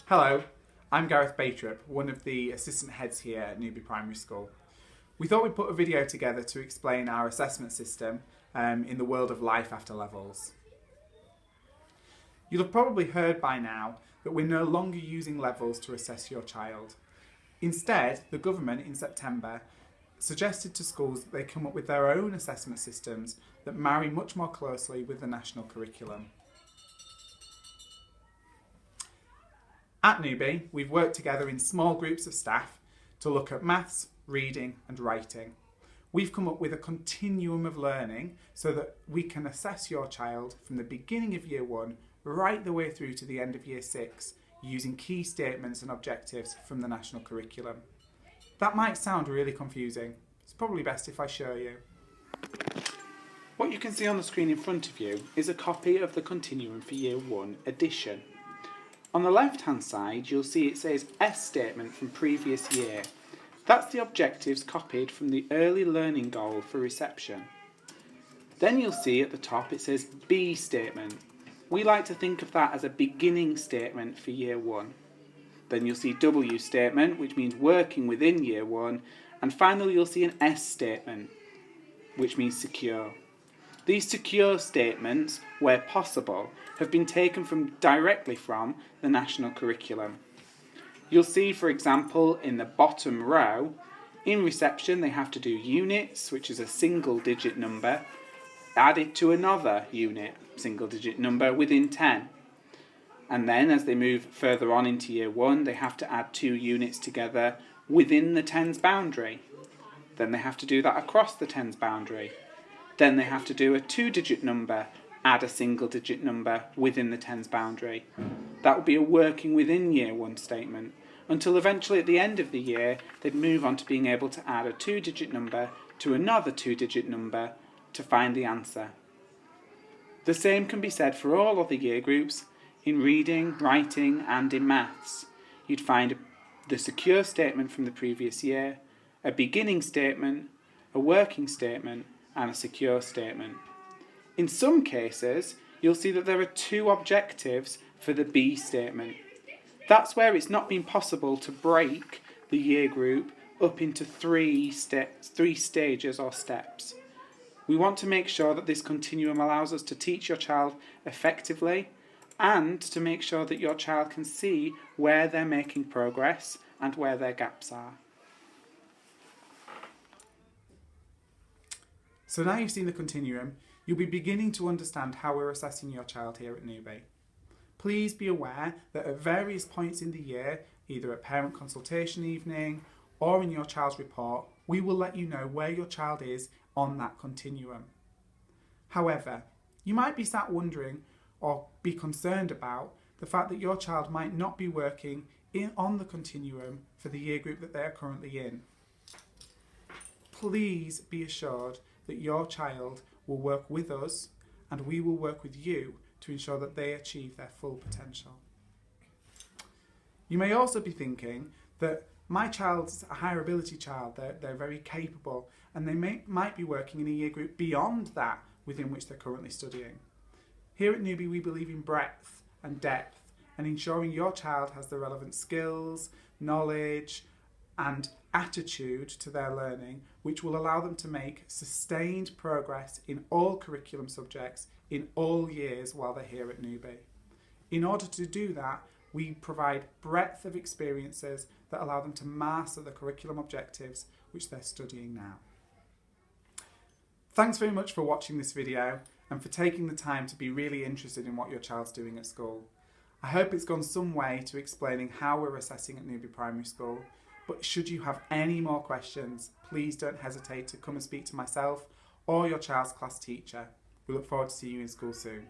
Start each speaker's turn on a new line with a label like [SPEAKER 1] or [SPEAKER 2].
[SPEAKER 1] Hello, I'm Gareth Baytrip, one of the assistant heads here at Newby Primary School. We thought we'd put a video together to explain our assessment system in the world of life after levels. You'll have probably heard by now that we're no longer using levels to assess your child. Instead, the government in September suggested to schools that they come up with their own assessment systems that marry much more closely with the national curriculum. At Newby, we've worked together in small groups of staff to look at maths, reading and writing. We've come up with a continuum of learning so that we can assess your child from the beginning of year 1 right the way through to the end of year 6 using key statements and objectives from the national curriculum. That might sound really confusing. It's probably best if I show you. What you can see on the screen in front of you is a copy of the continuum for year 1 edition. On the left hand side you'll see it says S statement from previous year. That's the objectives copied from the early learning goal for reception. Then you'll see at the top it says B statement. We like to think of that as a beginning statement for year 1. Then you'll see W statement, which means working within year 1, and finally you'll see an S statement, which means secure. These secure statements, where possible, have been taken directly from the national curriculum. You'll see, for example, in the bottom row, in reception they have to do units, which is a single-digit number, added to another unit, single-digit number, within 10. And then, as they move further on into year 1, they have to add 2 units together within the tens boundary. Then they have to do that across the tens boundary. Then they have to do a 2-digit number, add a single-digit number within the tens boundary. That would be a working within year 1 statement, until eventually at the end of the year they'd move on to being able to add a 2-digit number to another 2-digit number to find the answer. The same can be said for all other year groups. In reading, writing and in maths. You'd find the secure statement from the previous year, a beginning statement, a working statement and a secure statement. In some cases, you'll see that there are 2 objectives for the B statement. That's where it's not been possible to break the year group up into 3 stages or steps. We want to make sure that this continuum allows us to teach your child effectively and to make sure that your child can see where they're making progress and where their gaps are. So now you've seen the continuum, you'll be beginning to understand how we're assessing your child here at Newby. Please be aware that at various points in the year, either at parent consultation evening or in your child's report, we will let you know where your child is on that continuum. However, you might be sat wondering or be concerned about the fact that your child might not be working on the continuum for the year group that they are currently in. Please be assured that your child will work with us and we will work with you to ensure that they achieve their full potential. You may also be thinking that my child's a higher ability child, they're very capable and they might be working in a year group beyond that within which they're currently studying. Here at Newby we believe in breadth and depth and ensuring your child has the relevant skills, knowledge and attitude to their learning which will allow them to make sustained progress in all curriculum subjects in all years while they're here at Newby. In order to do that, we provide breadth of experiences that allow them to master the curriculum objectives which they're studying now. Thanks very much for watching this video and for taking the time to be really interested in what your child's doing at school. I hope it's gone some way to explaining how we're assessing at Newby Primary School, but should you have any more questions, please don't hesitate to come and speak to myself or your child's class teacher. We look forward to seeing you in school soon.